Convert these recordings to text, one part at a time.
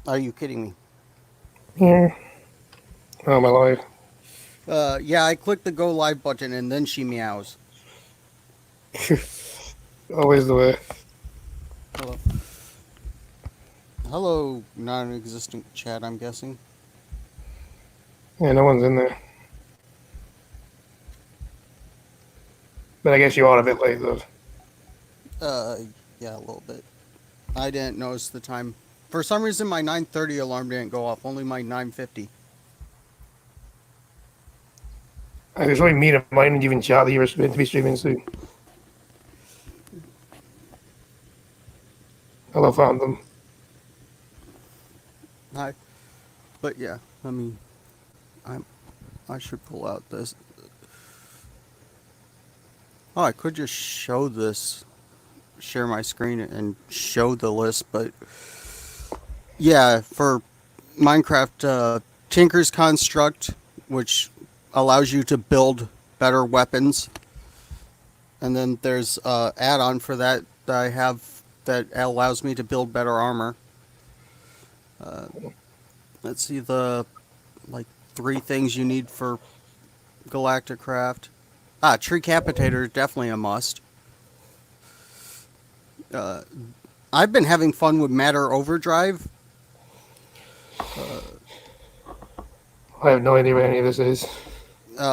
Are you kidding me? Yeah. Oh, my life. Yeah, I clicked the go live button and then she meows. Always the way. Hello. Hello, non-existent chat, I'm guessing. Yeah, no one's in there. But I guess you are a bit late, though. Uh, yeah, a little bit. I didn't notice the time. For some reason, my 9:30 alarm didn't go off. Only my 9:50. I was really mean of mine and even chat that you were meant to be streaming soon. Hello, Phantom. Hi. But yeah, I mean, I'm. I should pull out this. Oh, I could just show this, share my screen and show the list. But yeah, for Minecraft, Tinker's Construct, which allows you to build better weapons, and then there's add-on for that I have that allows me to build better armor. Uh, let's see the like three things you need for Galacticraft. Tree Capitator is definitely a must. Uh, I've been having fun with Matter Overdrive. Uh, I have no idea what any of this is.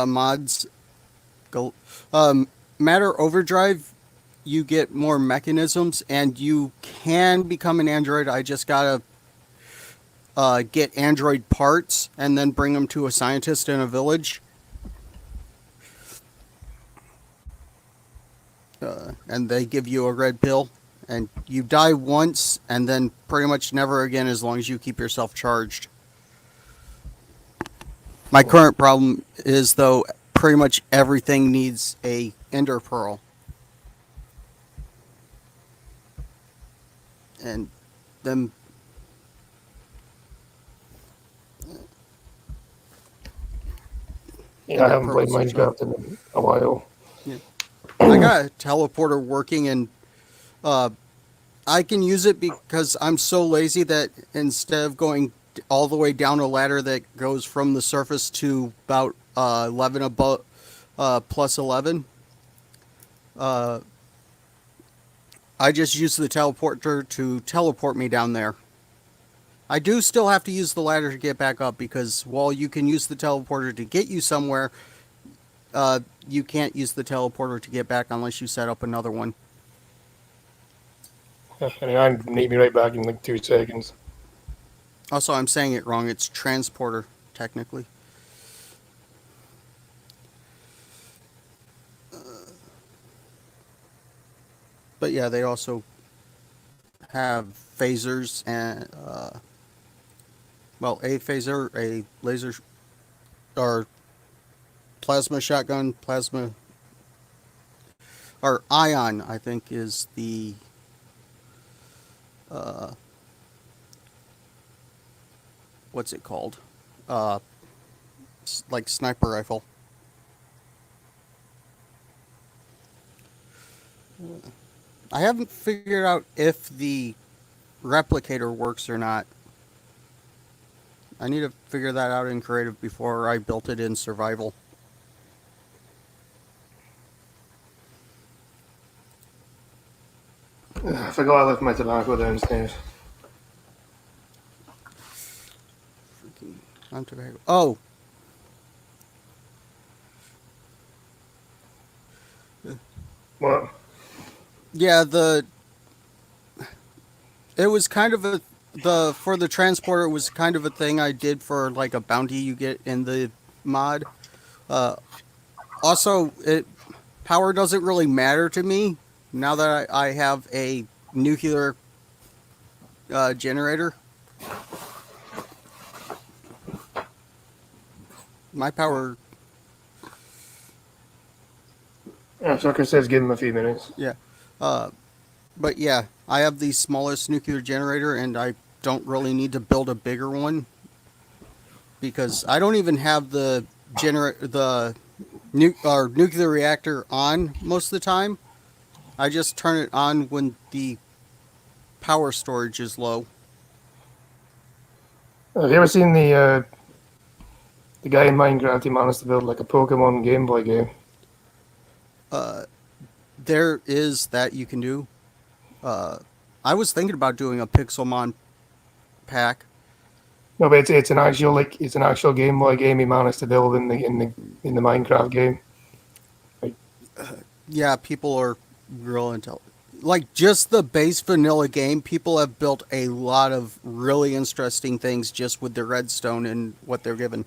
Mods. Go, um, Matter Overdrive, you get more mechanisms and you can become an android. I just gotta get android parts and then bring them to a scientist in a village. And they give you a red pill. And you die once and then pretty much never again as long as you keep yourself charged. My current problem is, though, pretty much everything needs a ender pearl. And then Yeah, I ender haven't played pearls are so. Minecraft in a while. Yeah. I got a teleporter working, and uh, I can use it because I'm so lazy that instead of going all the way down a ladder that goes from the surface to about 11 above plus 11, uh, I just use the teleporter to teleport me down there. I do still have to use the ladder to get back up because while you can use the teleporter to get you somewhere, you can't use the teleporter to get back unless you set up another one. I mean, I need me right back in like 2 seconds. Also, I'm saying it wrong. It's transporter, technically. But yeah, they also have phasers and, well, a phaser, a laser, or plasma shotgun, plasma, or ion, I think is the, uh, what's it called? Uh, like sniper rifle. I haven't figured out if the replicator works or not. I need to figure that out in creative before I built it in survival. I forgot I left my tobacco downstairs. Freaking on tobacco. Oh, What? yeah. The it was kind of a the for the transporter. It was kind of a thing I did for like a bounty you get in the mod. Uh, Also, it power doesn't really matter to me now that I have a nuclear generator. My power, Yeah, Sucker says give him a few minutes. yeah. Uh, but yeah, I have the smallest nuclear generator, and I don't really need to build a bigger one because I don't even have the nuclear reactor on most of the time. I just turn it on when the power storage is low. Have you ever seen the guy in Minecraft? He managed to build like a Pokemon Game Boy game. There is that you can do. I was thinking about doing a Pixelmon pack. No, but it's an actual Game Boy game he managed to build in the Minecraft game. Like, Yeah, people are real intelligent. Like just the base vanilla game, people have built a lot of really interesting things just with the redstone and what they're given.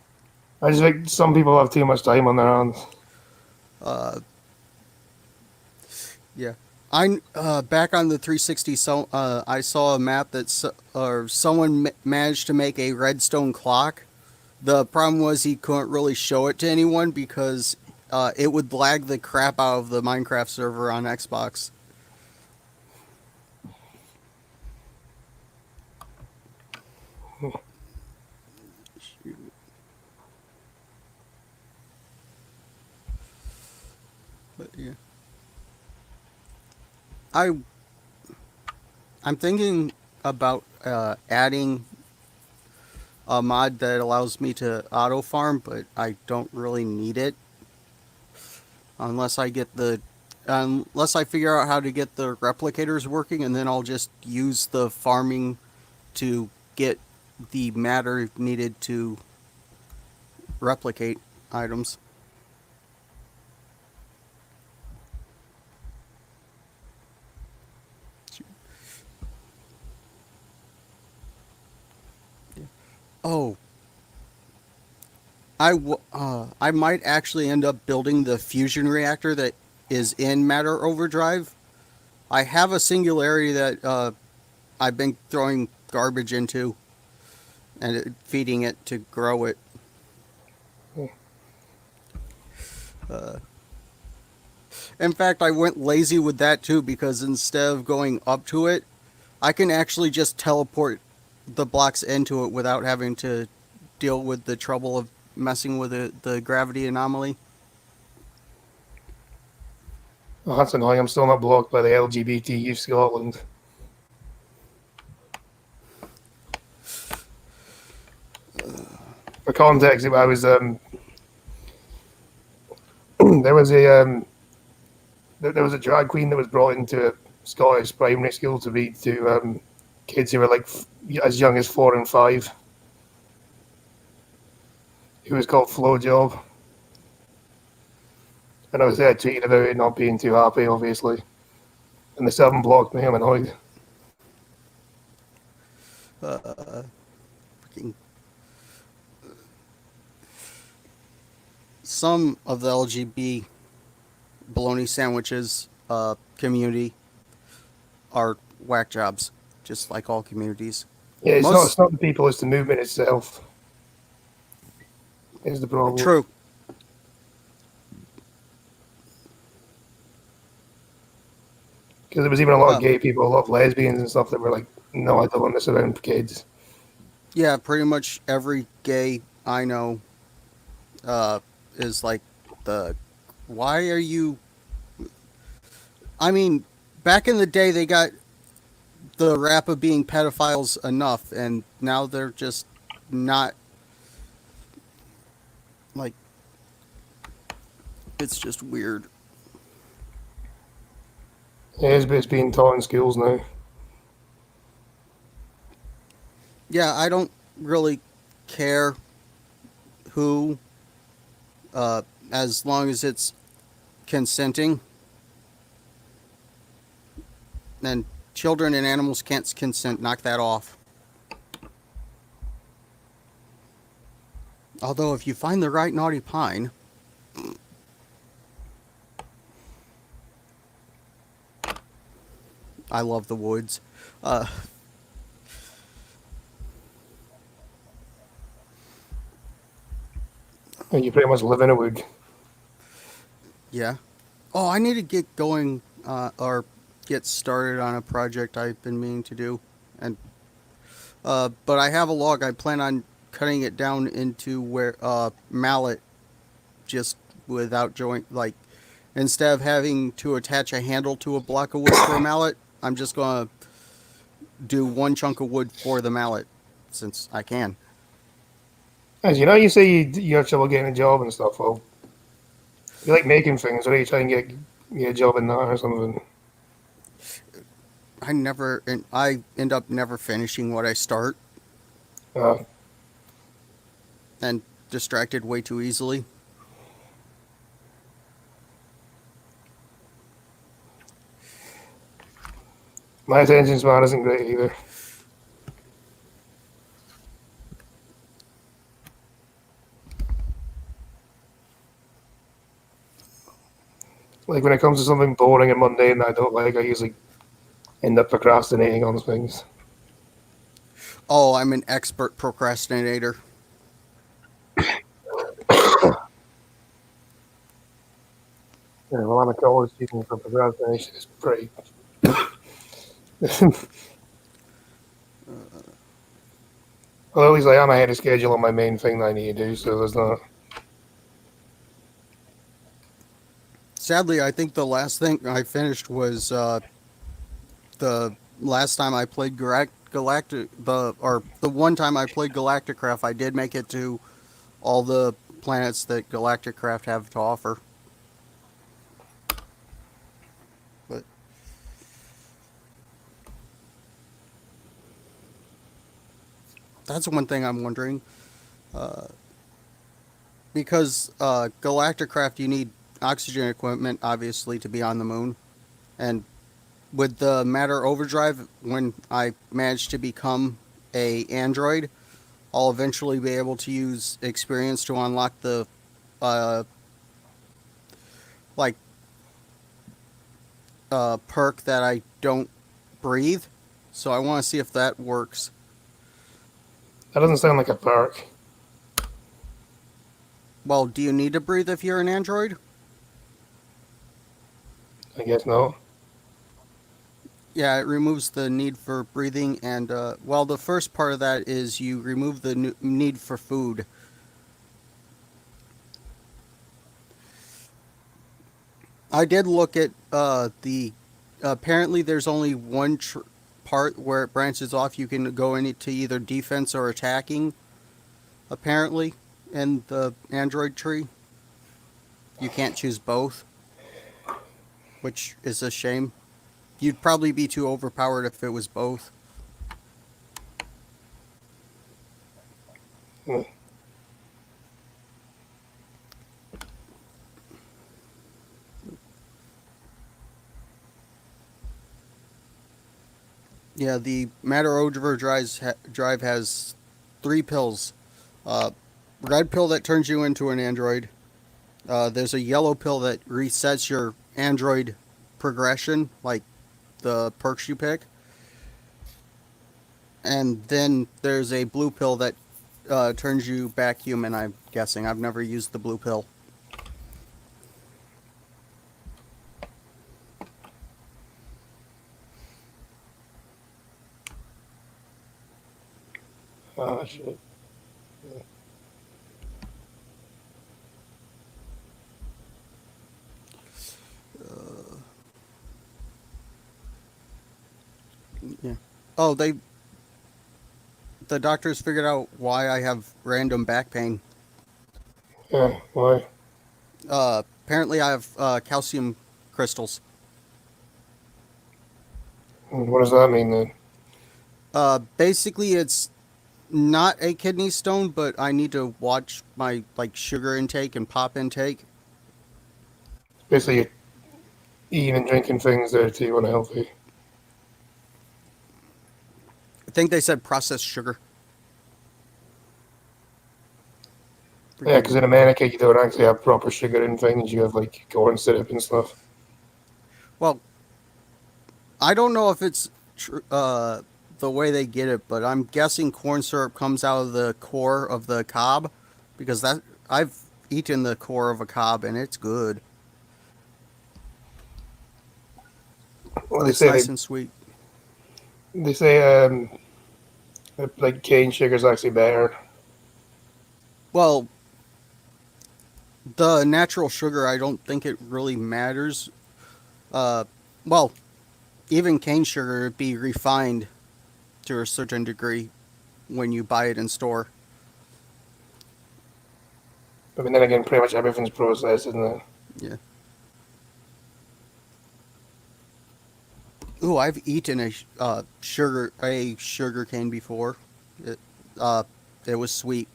I just think some people have too much time on their hands. Uh, yeah, I back on the 360. So I saw a map or someone managed to make a redstone clock. The problem was he couldn't really show it to anyone because it would lag the crap out of the Minecraft server on Xbox. But yeah, I I'm thinking about adding a mod that allows me to auto farm, but I don't really need it unless I get the unless I figure out how to get the replicators working, and then I'll just use the farming to get the matter needed to replicate items. Oh, I might actually end up building the fusion reactor that is in Matter Overdrive. I have a singularity that I've been throwing garbage into and feeding it to grow it. Uh, in fact, I went lazy with that too because instead of going up to it, I can actually just teleport the blocks into it without having to deal with the trouble of messing with the gravity anomaly. Oh, that's annoying. I'm still not blocked by the LGBT Scotland. For context, I was there was a drag queen that was brought into a Scottish primary school to read to kids who were like as young as 4 and 5. Who was called Flo Job, and I was there tweeting about it, not being too happy, obviously. And they still haven't blocked me. I'm annoyed. Uh, freaking- some of the LGB bologna sandwiches community are whack jobs, just like all communities. Yeah, it's Most not the people, it's the movement itself. Is the problem. true. Because there was even a lot Uh, of gay people, a lot of lesbians and stuff that were like, no, I don't want this around kids. yeah, pretty much every gay I know is like the. Why are you? I mean, back in the day, they got the rap of being pedophiles enough, and now they're just not like. It's just weird. Yeah, it's being taught in schools now. Yeah, I don't really care who, as long as it's consenting. And children and animals can't consent. Knock that off. Although, if you find the right naughty pine, I love the woods. Uh, And you pretty much live in a wood. yeah. Oh, I need to get going or get started on a project I've been meaning to do, and but I have a log. I plan on cutting it down into where mallet, just without joint. Like instead of having to attach a handle to a block of wood for a mallet, I'm just gonna do one chunk of wood for the mallet, since I can. As you know, you say you have trouble getting a job and stuff. Well, you like making things, or you try and get a job in that or something? I end up never finishing what I start Uh, and distracted way too easily. my attention span isn't great either. Like when it comes to something boring and mundane that I don't like, I usually end up procrastinating on things. Oh, I'm an expert procrastinator. Yeah, well, I'm a college student, so procrastination is pretty. Well, at least I am ahead of schedule on my main thing that I need to do, so there's not. Sadly, I think the last thing I finished was the last time I played Galactic the one time I played Galacticraft. I did make it to all the planets that Galacticraft have to offer. But that's one thing I'm wondering. Uh, because Galacticraft, you need oxygen equipment, obviously, to be on the moon. And with the matter overdrive, when I manage to become a android, I'll eventually be able to use experience to unlock the uh, like perk that I don't breathe. So I want to see if that works. That doesn't sound like a perk. Well, do you need to breathe if you're an android? I guess no. Yeah, it removes the need for breathing, and well, the first part of that is you remove the need for food. I did look at the. Apparently, there's only one part where it branches off. You can go into either defense or attacking. Apparently, in the Android tree, you can't choose both, which is a shame. You'd probably be too overpowered if it was both. Hmm. Yeah, the Matter drive has three pills. Uh, red pill that turns you into an android. There's a yellow pill that resets your android progression, like the perks you pick. And then there's a blue pill that turns you back human, I'm guessing. I've never used the blue pill. Ah, shit. Yeah. Oh, the doctors figured out why I have random back pain. Yeah, why? Apparently, I have calcium crystals. What does that mean then? Basically, it's not a kidney stone, but I need to watch my like sugar intake and pop intake. Basically, you're eating and drinking things there too unhealthy. I think they said processed sugar. Yeah, because in America you don't actually have proper sugar in things. You have like corn syrup and stuff. Well, I don't know if it's the way they get it, but I'm guessing corn syrup comes out of the core of the cob because that I've eaten the core of a cob and it's good. Well, It's nice and sweet. they say that, like cane sugar is actually better. Well, the natural sugar, I don't think it really matters. Uh, well, even cane sugar would be refined to a certain degree when you buy it in store. I mean, then again, pretty much everything's processed, isn't it? Yeah. Ooh, I've eaten sugar cane before. It uh it was sweet.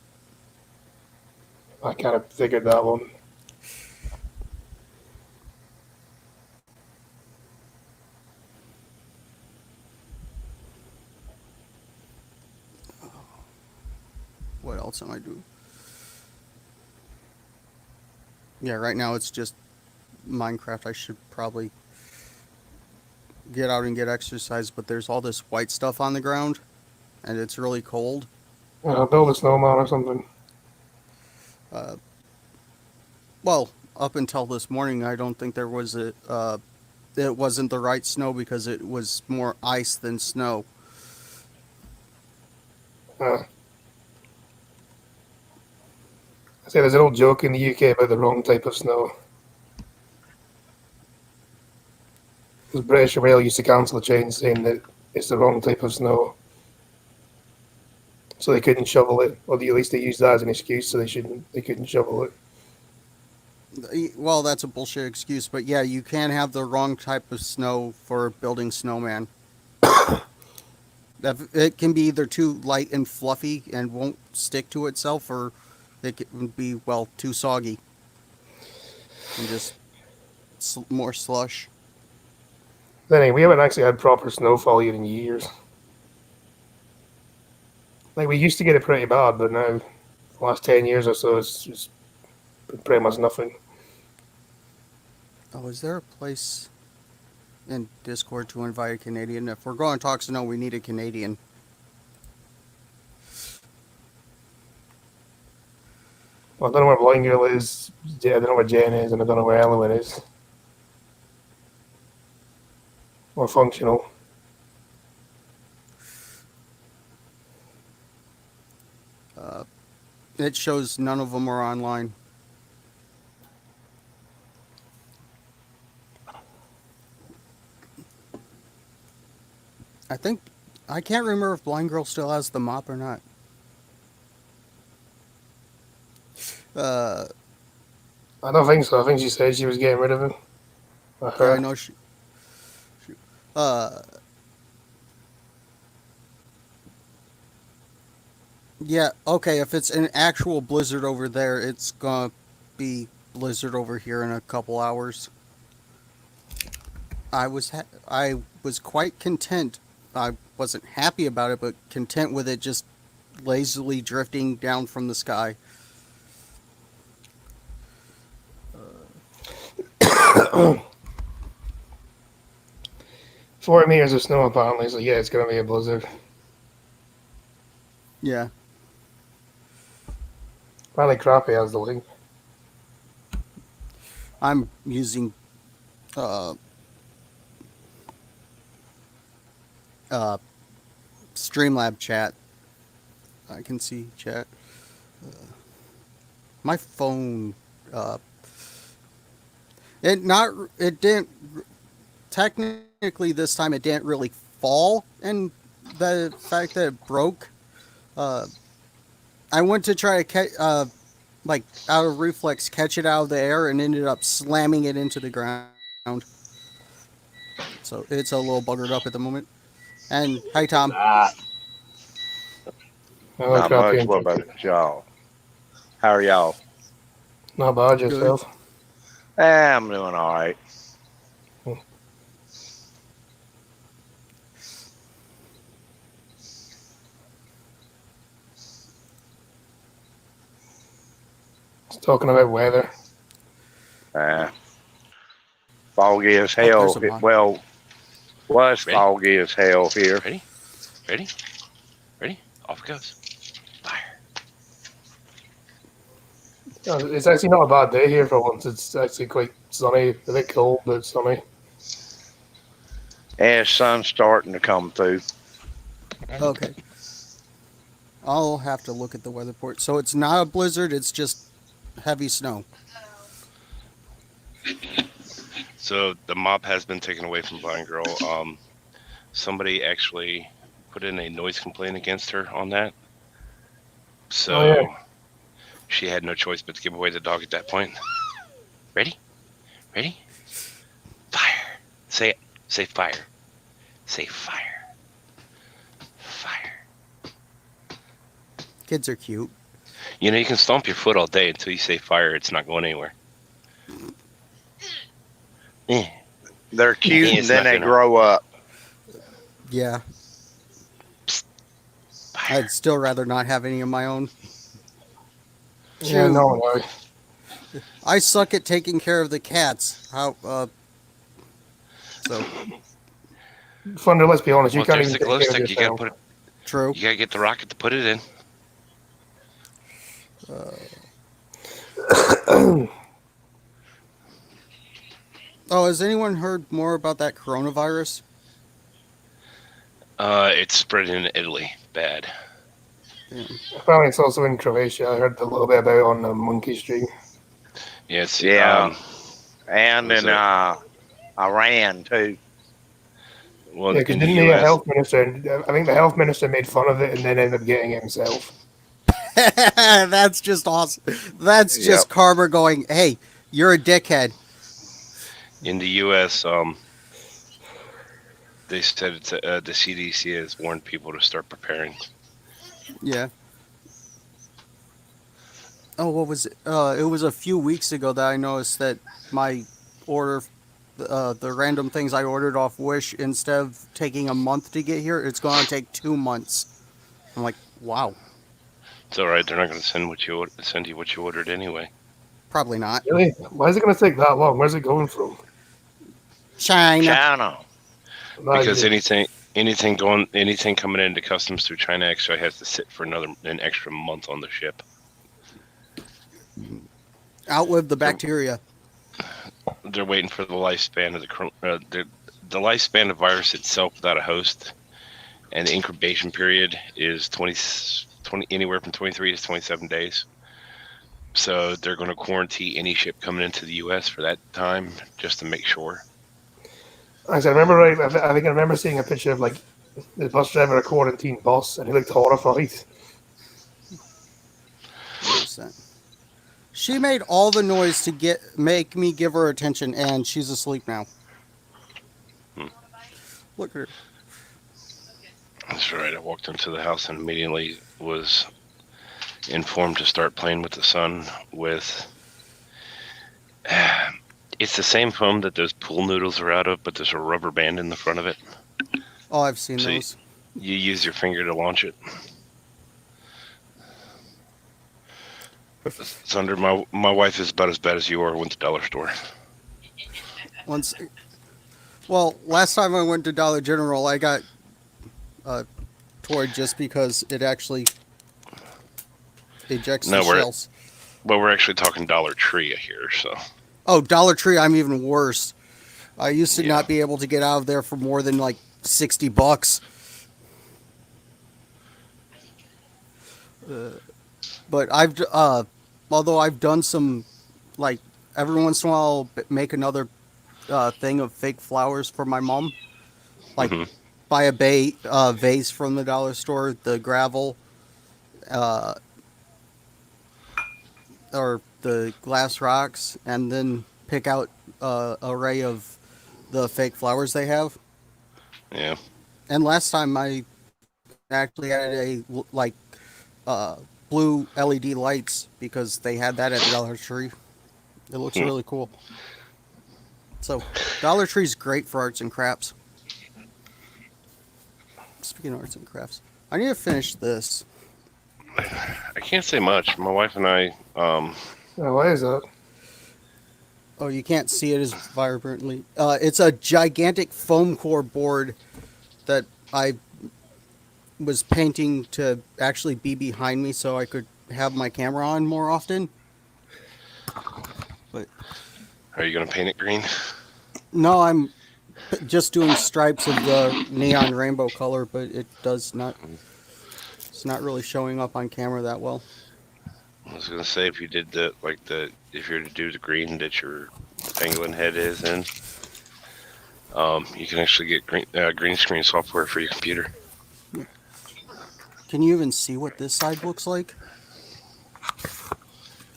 I kind of figured that one. What else am I doing? Yeah, right now it's just Minecraft. I should probably get out and get exercise, but there's all this white stuff on the ground and it's really cold. Build a snowman or something. Uh, well, up until this morning, I don't think there was it wasn't the right snow because it was more ice than snow. I say there's an old joke in the UK about the wrong type of snow. Because British Rail used to cancel the train saying that it's the wrong type of snow. So they couldn't shovel it, or at least they used that as an excuse, so they couldn't shovel it. Well, that's a bullshit excuse, but yeah, you can have the wrong type of snow for building snowman. It can be either too light and fluffy and won't stick to itself, or it can be, well, too soggy and just more slush. Then anyway, we haven't actually had proper snowfall here in years. Like, we used to get it pretty bad, but now, the last 10 years or so, it's pretty much nothing. Oh, is there a place in Discord to invite a Canadian? If we're going to talk snow, we need a Canadian. Well, I don't know where Blind Girl is, I don't know where Jen is, and I don't know where Elowen is. Or Functional. It shows none of them are online. I can't remember if Blind Girl still has the mop or not. I don't think so. I think she said she was getting rid of him. Yeah, I know she yeah, okay, if it's an actual blizzard over there, it's gonna be blizzard over here in a couple hours. I was quite content. I wasn't happy about it, but content with it just lazily drifting down from the sky. 4 meters of snow apparently, so yeah, it's gonna be a blizzard. Yeah. Apparently Crappy has the link. I'm using uh Streamlab chat. I can see chat. My phone it didn't technically this time it didn't really fall, and the fact that it broke, I went to try to catch like out of reflex catch it out of the air and ended up slamming it into the ground. So it's a little buggered up at the moment. And hi Tom. Hello, Not Crappy. much. What about y'all? How are y'all? Not bad yourself. I'm doing all right. Just talking about weather. Foggy as hell. Well, was foggy as hell here. Ready? Off it goes. Fire. It's actually not a bad day here for once. It's actually quite sunny, a bit cold, but sunny. And sun's starting to come through. Okay. I'll have to look at the weather report. So it's not a blizzard, it's just heavy snow. So the mop has been taken away from Blind Girl. Somebody actually put in a noise complaint against her on that. So She had no choice but to give away the dog at that point. Ready? Ready? Fire. Say it. Say fire. Say fire. Fire. Kids are cute. You know, you can stomp your foot all day until you say fire. It's not going anywhere. Eh. They're cute and It's then not they gonna- grow up. Yeah. Fire. I'd still rather not have any of my own. Yeah, no. I suck at taking care of the cats. So Thunder, let's be honest, you Well, can't there's even the take glow care of stick. You gotta yourself. put it. true. You gotta get the rocket to put it in. Oh, has anyone heard more about that coronavirus? It's spread in Italy. Bad. Apparently, it's also in Croatia. I heard a little bit about it on the Monkey Stream. Yeah. It's, Yeah. And Was in Iran too. Well, Yeah, because in the didn't the U.S. health minister? I think the health minister made fun of it and then ended up getting it himself. That's just awesome. That's just Yep. karma going, hey, you're a dickhead. In the U.S., they said it's, the CDC has warned people to start preparing. Yeah. Oh, what was it? It was a few weeks ago that I noticed that my order, the random things I ordered off Wish, instead of taking a month to get here, it's going to take 2 months. I'm like, wow. It's all right. They're not going to send you what you ordered anyway. Probably not. Really? Why is it going to take that long? Where's it going from? China. China. Because anything coming into customs through China actually has to sit for an extra month on the ship. Outlive the bacteria. They're waiting for the lifespan of the lifespan of virus itself without a host, and the incubation period is 20 anywhere from 23 to 27 days. So they're going to quarantine any ship coming into the U.S. for that time just to make sure. I remember right. I think I remember seeing a picture of like the bus driver, a quarantine boss, and he looked horrified. 100%. She made all the noise to make me give her attention, and she's asleep now. Look at her. That's right. I walked into the house and immediately was informed to start playing with the son with... It's the same foam that those pool noodles are out of, but there's a rubber band in the front of it. Oh, I've seen So those. You use your finger to launch it. Thunder, my wife is about as bad as you are. Went to the dollar store. Last time I went to Dollar General, I got toy just because it actually ejects the shells. Well, we're actually talking Dollar Tree here, so. Oh, Dollar Tree, I'm even worse. I used to Yeah. not be able to get out of there for more than like $60. But although I've done some, like, every once in a while, I'll make another thing of fake flowers for my mom. Like, buy a vase from the dollar store, the gravel, or the glass rocks, and then pick out an array of the fake flowers they have. Yeah. And last time I actually had blue LED lights because they had that at the Dollar Tree. It looks really cool. So Dollar Tree's great for arts and crafts. Speaking of arts and crafts, I need to finish this. I can't say much. My wife and I, Oh, why is that? Oh, you can't see it as vibrantly. It's a gigantic foam core board that I was painting to actually be behind me so I could have my camera on more often. But are you going to paint it green? no, I'm just doing stripes of the neon rainbow color, but it's not really showing up on camera that well. I was going to say, if you did if you were to do the green that your penguin head is in, you can actually get green screen software for your computer. Can you even see what this side looks like?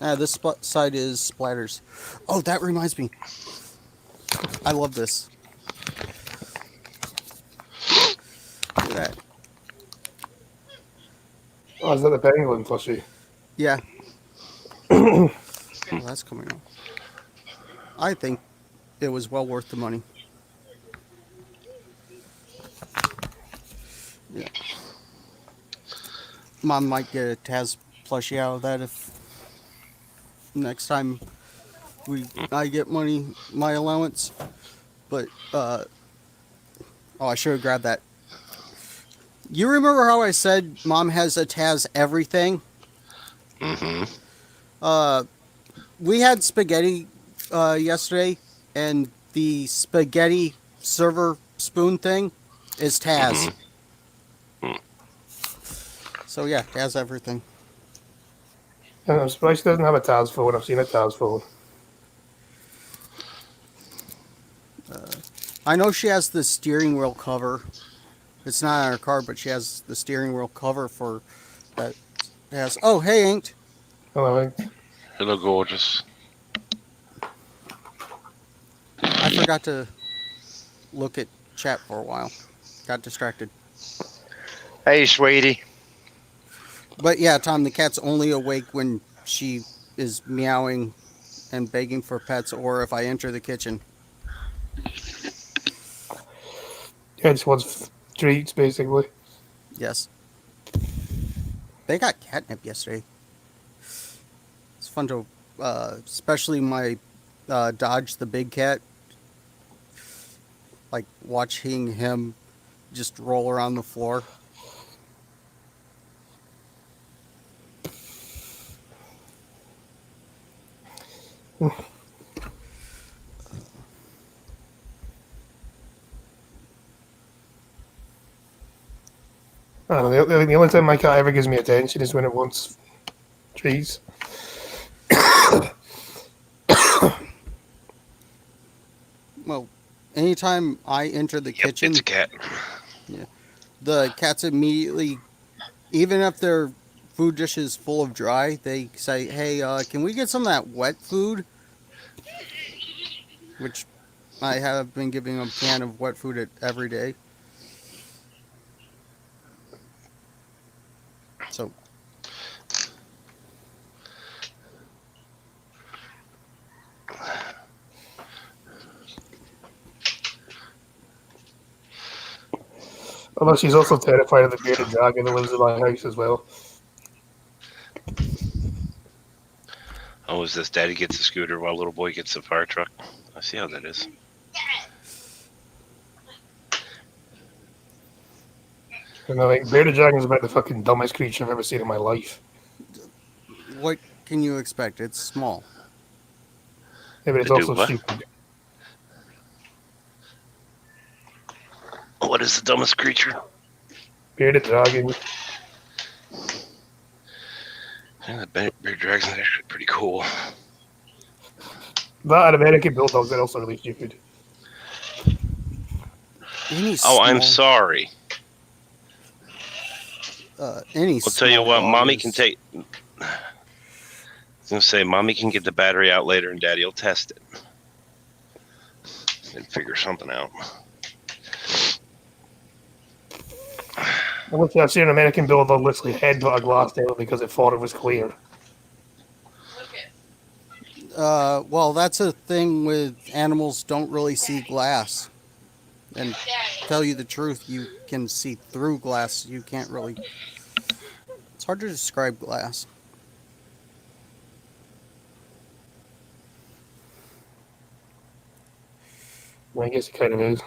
This side is splatters. Oh, that reminds me. I love this. Look at that. Oh, is that the penguin plushie? Yeah. Well, that's coming off. I think it was well worth the money. Yeah. Mom might get a Taz plushie out of that if next time I get my allowance. But I should have grabbed that. You remember how I said Mom has a Taz everything? Mm-hmm. We had spaghetti yesterday, and the spaghetti server spoon thing is Taz. Mm-hmm. So yeah, Taz everything. And I'm surprised she doesn't have a Taz phone. I've seen a Taz phone. I know she has the steering wheel cover. It's not on her car, but she has the steering wheel cover for that. Has oh hey Inked. Hello. Hello, gorgeous. I forgot to look at chat for a while. Got distracted. Hey, sweetie. But yeah, Tom, the cat's only awake when she is meowing and begging for pets, or if I enter the kitchen. Yeah, just wants treats, basically. Yes. They got catnip yesterday. It's fun to, especially my Dodge, the big cat. Like watching him just roll around the floor. I don't know, the only time my cat ever gives me attention is when it wants treats. Well, anytime I enter the kitchen, It's a cat. the cats immediately, even if their food dish is full of dry, they say, "Hey, can we get some of that wet food?" Which I have been giving them a can of wet food every day. So Although she's also terrified of the bearded dragon that lives in my house as well. Oh, is this daddy gets a scooter while little boy gets a fire truck? I see how that is. And I think bearded dragon is about the fucking dumbest creature I've ever seen in my life. what can you expect? It's small. Yeah, but it's To do also what? stupid. What is the dumbest creature? Bearded dragon. Yeah, the bear dragon's actually pretty cool. That and American bulldogs are also really stupid. Any Oh, I'm small, sorry. any I'll tell you small what, dog mommy is- can take. I was gonna say, mommy can get the battery out later, and daddy will test it and figure something out. I've seen an American bulldog literally headbutt a glass table because it thought it was clear. Well, that's a thing with animals don't really see glass. And tell you the truth, you can see through glass. You can't really. It's hard to describe glass. I guess it kind of is.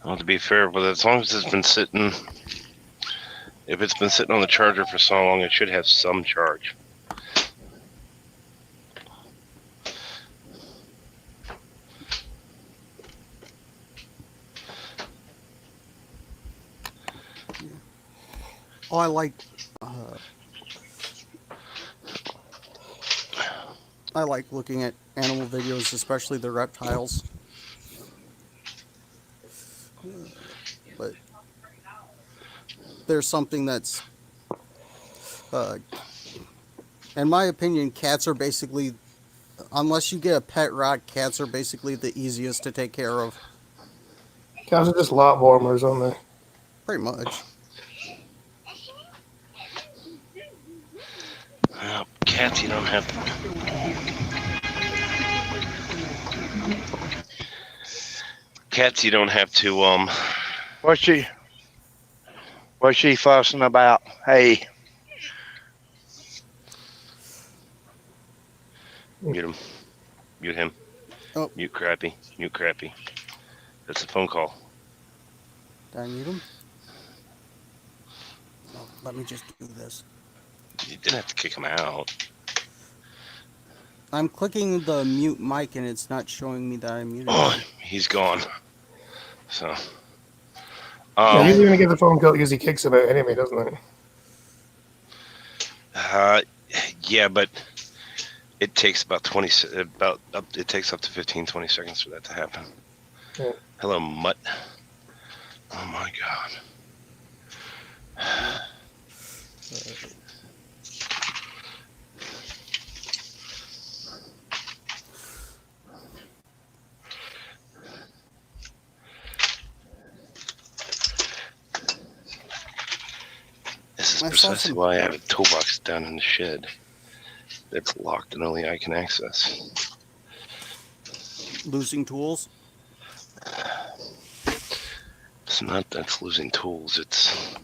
Well, to be fair, but as long as it's been sitting, if it's been sitting on the charger for so long, it should have some charge. Oh, I like. I like looking at animal videos, especially the reptiles. But there's something that's, uh, in my opinion, cats are basically, unless you get a pet rat, cats are basically the easiest to take care of. Cats are just lot warmers, aren't they? Pretty much. Well, cats, you don't have to. Cats, you don't have to. What's she fussing about? Hey, Mute him. Mute him. Oh, Mute Crappy. Mute Crappy. That's a phone call. did I mute him? Oh, let me just do this. You didn't have to kick him out. I'm clicking the mute mic and it's not showing me that I muted Oh, him. he's gone. So. Yeah, usually when he gets a phone call, he usually kicks him out anyway, doesn't he? Yeah, but it takes about 20. It takes up to 15, 20 seconds for that to happen. Yeah. Hello, mutt. Oh my god. This is precisely why I have a toolbox down in the shed that's locked and only I can access. Losing tools? It's not that's losing tools, it's...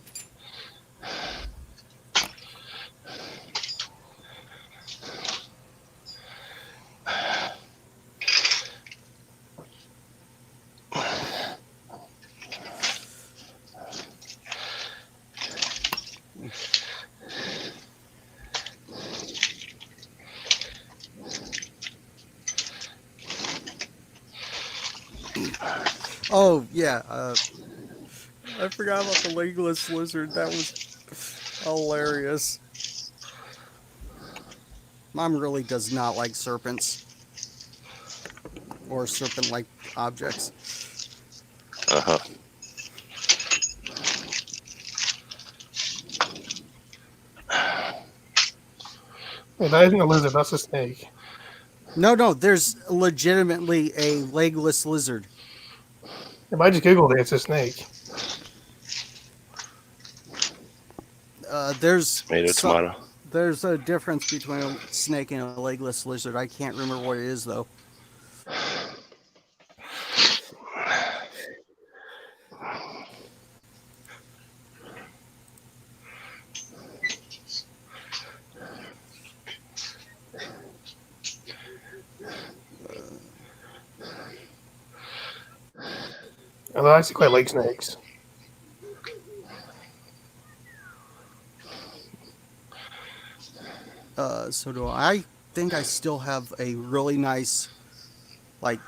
Oh, yeah. I forgot about the legless lizard. That was hilarious. Mom really does not like serpents. Or serpent-like objects. Uh-huh. Yeah, that isn't a lizard, that's a snake. No, there's legitimately a legless lizard. If I just googled it, it's a snake. Tomato. There's a difference between a snake and a legless lizard. I can't remember what it is, though. I actually quite like snakes. So do I. Think I still have a really nice, like,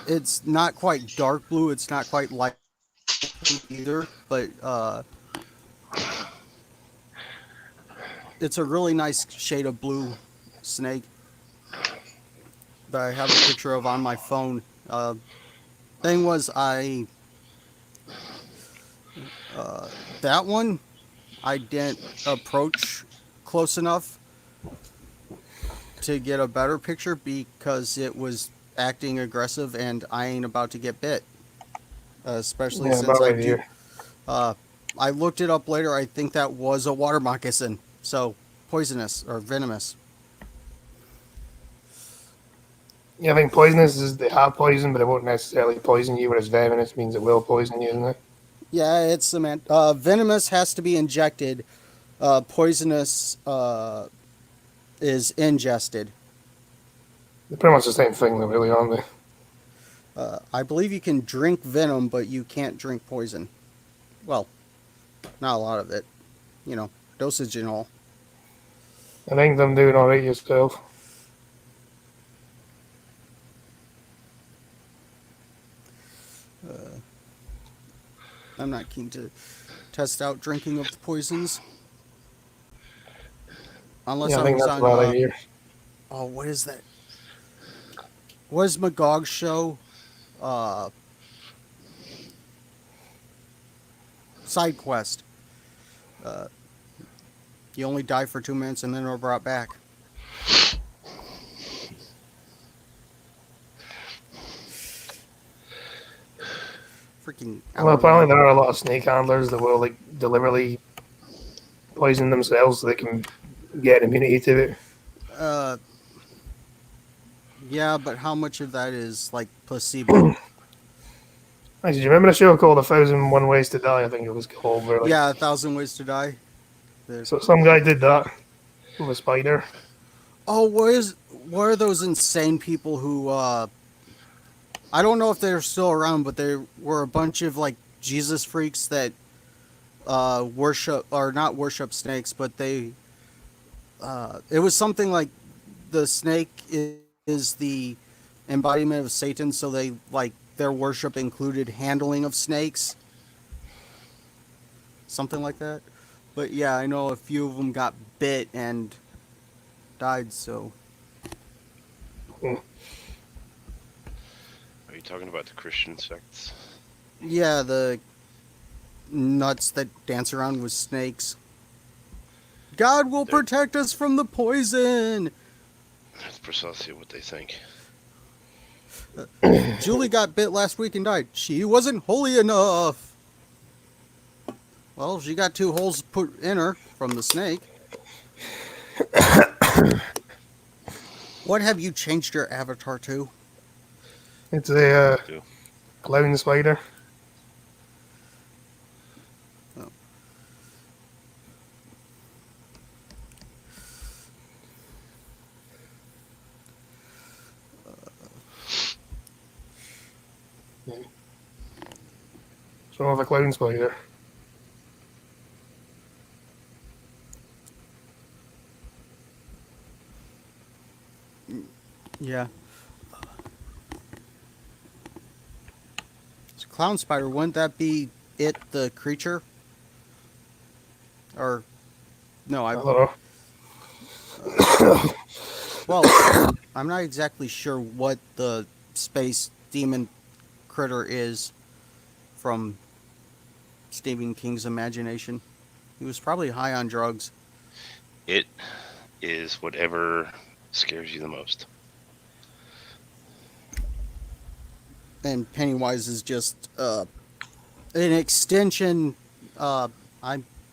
it's not quite dark blue, it's not quite light blue either, but it's a really nice shade of blue snake that I have a picture of on my phone. Thing was, that one I didn't approach close enough to get a better picture because it was acting aggressive and I ain't about to get bit. Especially since I do. I looked it up later. I think that was a water moccasin. So poisonous or venomous. Yeah, I think poisonous is they have poison, but it won't necessarily poison you, whereas venomous means it will poison you, isn't it? Yeah, it's cement. Venomous has to be injected. Poisonous is ingested. They're pretty much the same thing, though, really, aren't they? I believe you can drink venom, but you can't drink poison. Well, not a lot of it. You know, dosage and all. I think them doing alright yourself. I'm not keen to test out drinking of the poisons. Unless yeah, I I think was that's on. about idea. Oh, what is that? Was Magog's show side quest? You only die for 2 minutes and then are brought back. Freaking. Well, apparently there are a lot of snake handlers that will like deliberately poison themselves so they can get immunity to it. Yeah, but how much of that is like placebo? Actually, do you remember a show called 1001 Ways to Die? I think it was called. Where, like, Yeah, 1,000 Ways to Die. so some guy did that with a spider. Oh, what are those insane people who I don't know if they're still around, but they were a bunch of like Jesus freaks that worship or not worship snakes, but they it was something like the snake is the embodiment of Satan, so they like their worship included handling of snakes. Something like that. But yeah, I know a few of them got bit and died, so Hmm. Are you talking about the Christian sects? yeah, the nuts that dance around with snakes. God will protect us from the poison. That's precisely what they think. Julie got bit last week and died. She wasn't holy enough. Well, she got 2 holes put in her from the snake. What have you changed your avatar to? It's a Too. clown spider. Oh. What's wrong with a clown spider? Yeah. So clown spider, wouldn't that be it, the creature? Or no, I don't know. well, I'm not exactly sure what the space demon critter is from Stephen King's imagination. He was probably high on drugs. It is whatever scares you the most. And Pennywise is just an extension. I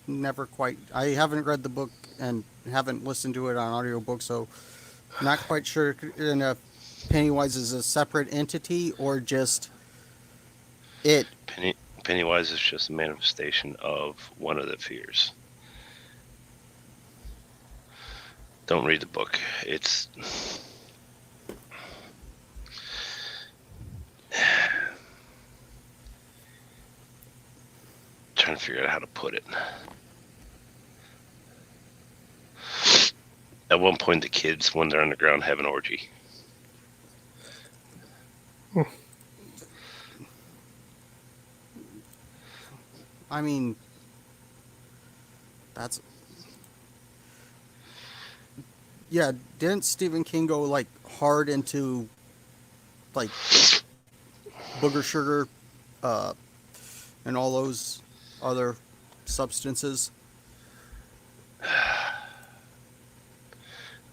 haven't read the book and haven't listened to it on audiobook, so not quite sure if Pennywise is a separate entity or just it. Pennywise is just a manifestation of one of the fears. Don't read the book. It's trying to figure out how to put it. At one point, the kids, when they're underground, have an orgy. I mean, that's yeah. Didn't Stephen King go like hard into like booger sugar, and all those other substances?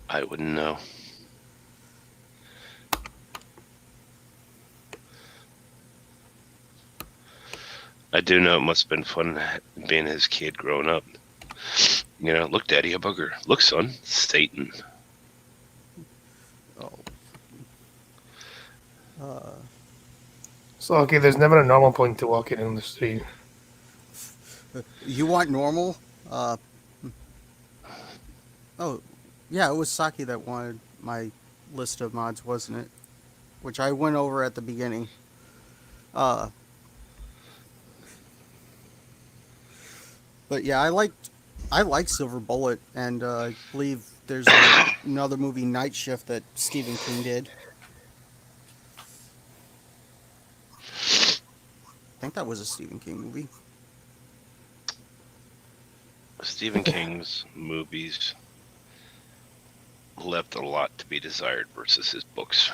I wouldn't know. I do know it must have been fun being his kid growing up. You know, look, Daddy, a booger. Look, son, Satan. Oh. So, okay, there's never a normal point to walking in the street. You want normal? Oh, yeah, it was Saki that wanted my list of mods, wasn't it? Which I went over at the beginning. But yeah, I like Silver Bullet, and I believe there's another movie, Night Shift, that Stephen King did. I think that was a Stephen King movie. Stephen King's movies left a lot to be desired versus his books.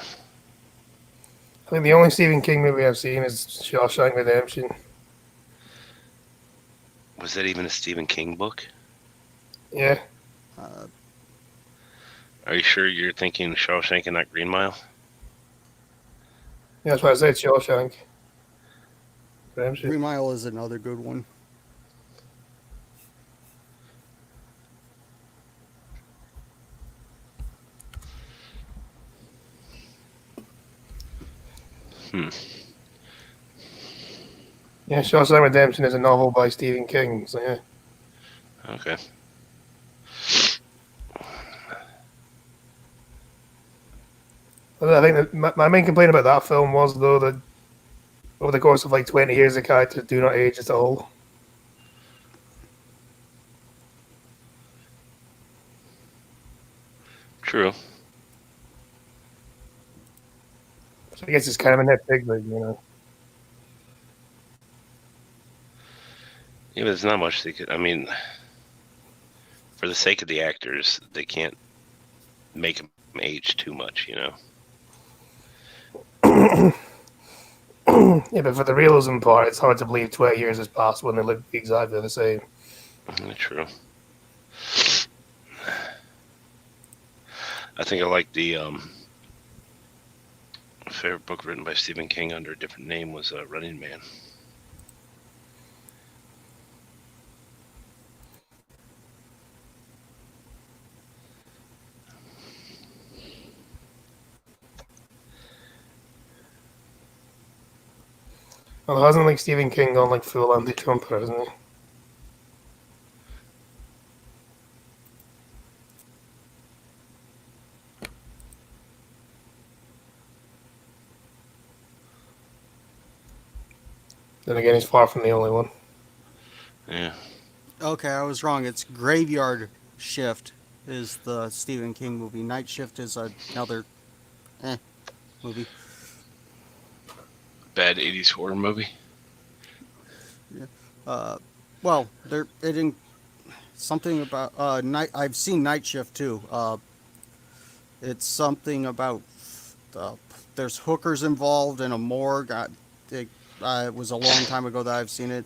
I think the only Stephen King movie I've seen is Shawshank Redemption. Was that even a Stephen King book? Yeah. Are you sure you're thinking Shawshank and not Green Mile? Yeah, that's why I said Shawshank Redemption. 3 Mile is another good one. Yeah, Shawshank Redemption is a novel by Stephen King. So yeah. Okay. I think that my main complaint about that film was, though, that over the course of like 20 years, the characters do not age at all. True. So I guess it's kind of a nitpick, but you know. Yeah, but there's not much they could. I mean, for the sake of the actors, they can't make them age too much, you know? Yeah, but for the realism part, it's hard to believe 20 years has passed when they look exactly the same. True. I think I like the favorite book written by Stephen King under a different name was Running Man. Well, hasn't like Stephen King gone like full anti-Trumper, hasn't he? Then again, he's far from the only one. Yeah. Okay, I was wrong. It's Graveyard Shift is the Stephen King movie. Night Shift is another movie. Bad 80s horror movie. Well, something about night. I've seen Night Shift too. It's something about there's hookers involved in a morgue. It was a long time ago that I've seen it.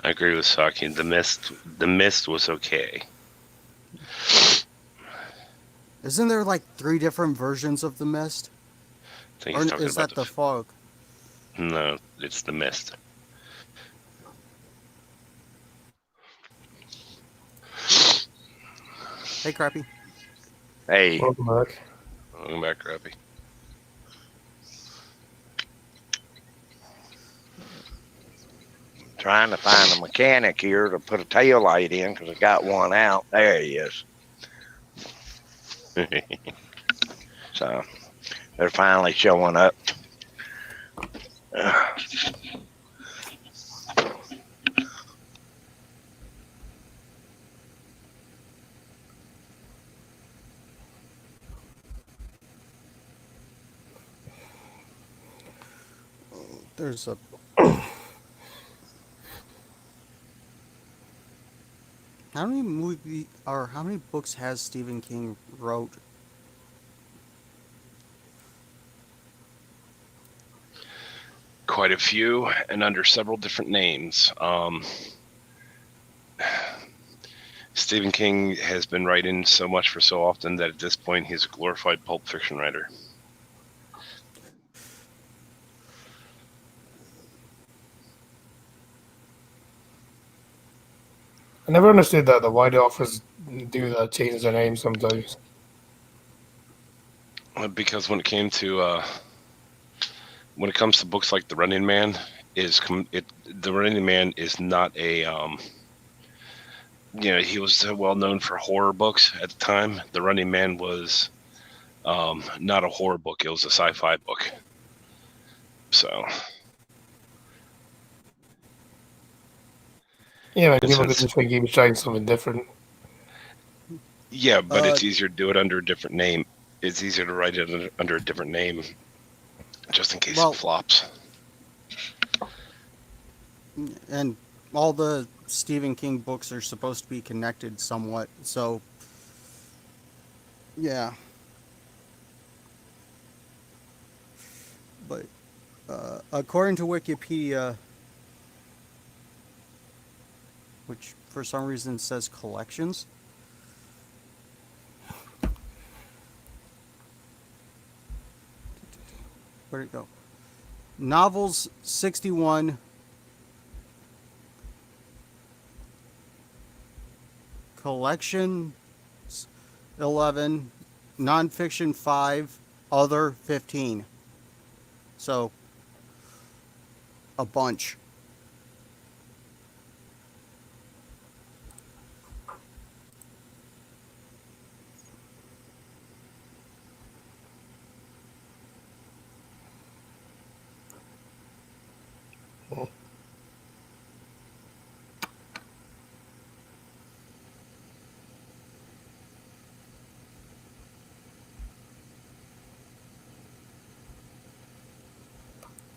I agree with Saki. The Mist was okay. Isn't there like 3 different versions of The Mist? I think Or he's talking is about that the fog? No, it's The Mist. Hey, Crappy. Hey, Welcome back. Welcome back, Crappy. trying to find a mechanic here to put a tail light in because I got one out. There he is. So they're finally showing up. There's a. How many books has Stephen King wrote? Quite a few, and under several different names. Stephen King has been writing so much for so often that at this point he's a glorified pulp fiction writer. I never understood that. Why the authors do that, change their names sometimes. Because when it comes to books like The Running Man, The Running Man is not a he was well known for horror books at the time. The Running Man was not a horror book; it was a sci-fi book. So. Yeah, like people could just think he was trying something different. Yeah, but it's easier to do it under a different name it's easier to write it under a different name, just in case Well- it flops. And all the Stephen King books are supposed to be connected somewhat, so yeah. But according to Wikipedia, which for some reason says collections, where'd it go? Novels 61, collection 11, nonfiction 5, other 15. So, a bunch.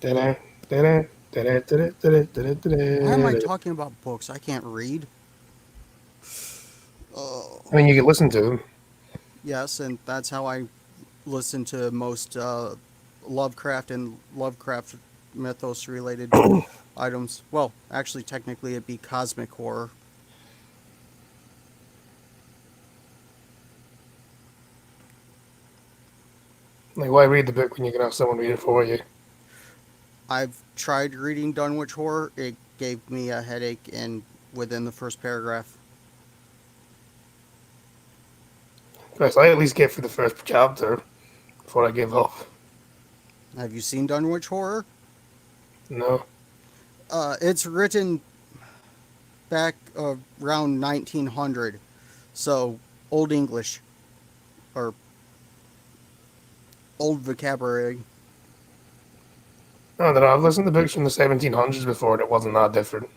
Da-da, da-da, da-da, da-da, da-da, da-da, da-da. Why am I talking about books? I can't read. Oh. I mean, you can listen to them. Yes, and that's how I listen to most Lovecraft and Lovecraft mythos related items. Well, actually, technically, it'd be cosmic horror. Like, why read the book when you can have someone read it for you? I've tried reading Dunwich Horror. It gave me a headache within the first paragraph. Christ, I at least get through the first chapter before I give up. Have you seen Dunwich Horror? No. It's written back around 1900, so Old English or old vocabulary. I don't know. I've listened to books from the 1700s before, and it wasn't that different.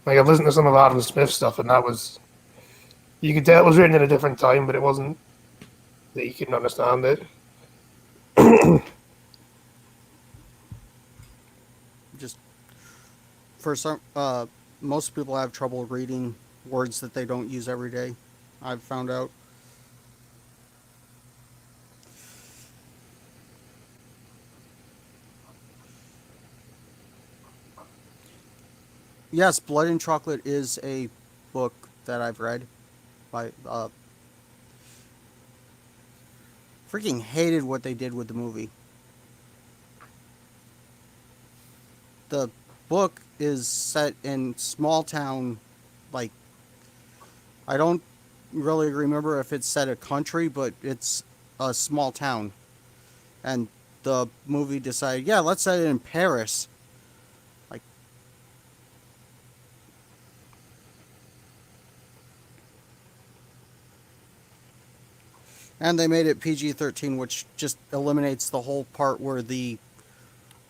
Like, I've listened to some of Adam Smith's stuff, and that was... You could tell it was written at a different time, but it wasn't that you couldn't understand it. Just for some, most people have trouble reading words that they don't use every day. I've found out. Yes, Blood and Chocolate is a book that I've read by freaking hated what they did with the movie. The book is set in small town, like, I don't really remember if it's set a country, but it's a small town. And the movie decided, yeah, let's set it in Paris. Like, and they made it PG-13, which just eliminates the whole part where the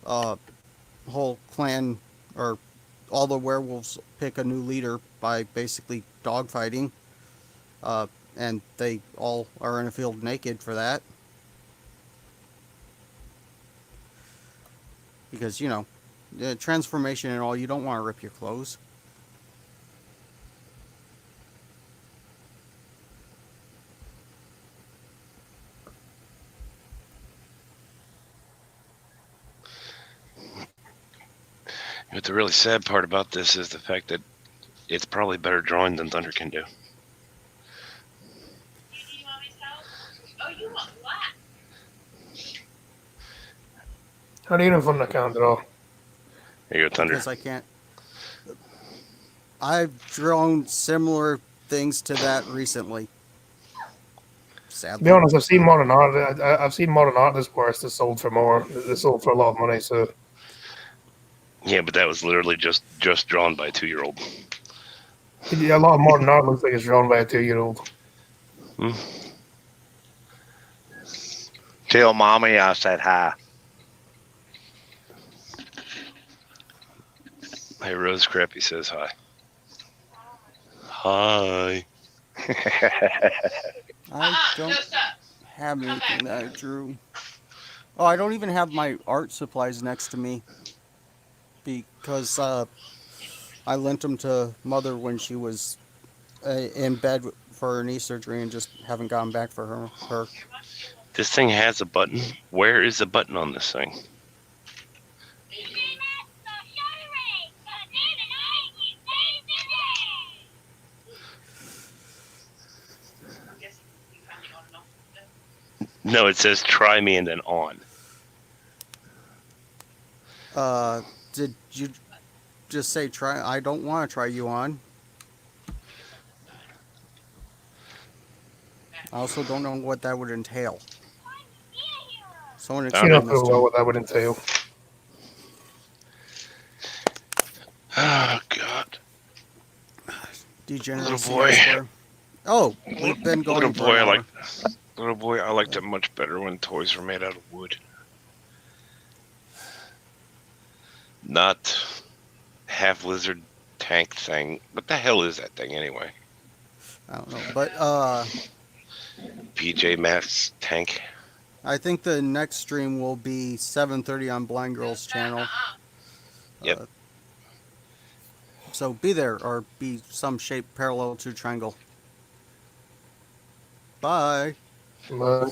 whole clan or all the werewolves pick a new leader by basically dogfighting. And they all are in a field naked for that. Because, you know, transformation and all, you don't want to rip your clothes. But the really sad part about this is the fact that it's probably better drawing than Thunder can do. You want me to tell? Oh, you want what? How do you know from the account at all? Here you go, Thunder. Because I can't. I've drawn similar things to that recently. To Sadly. be honest, I've seen modern art. I've seen modern artists worse that sold for more. They sold for a lot of money. So Yeah, but that was literally just drawn by a 2-year-old. yeah, a lot of modern art looks like it's drawn by a 2-year-old. Tell mommy I said hi. Hey, Rose Crappy says hi. Hi. I don't have anything that I drew. Oh, I don't even have my art supplies next to me because I lent them to Mother when she was in bed for her knee surgery and just haven't gotten back for her. This thing has a button. Where is the button on this thing? No, it says try me and then on. Did you just say try? I don't want to try you on. I also don't know what that would entail. Someone You explain know this full to well me. what that would entail. Oh God, Degeneracy, boy. I swear. Oh, we've been Little going for an boy, hour. I liked it much better when toys were made out of wood. Not half lizard tank thing. What the hell is that thing anyway? I don't know, but PJ Masks tank. I think the next stream will be 7:30 on Blind Girl's channel. Yep. So be there or be some shape parallel to triangle. Bye. Man.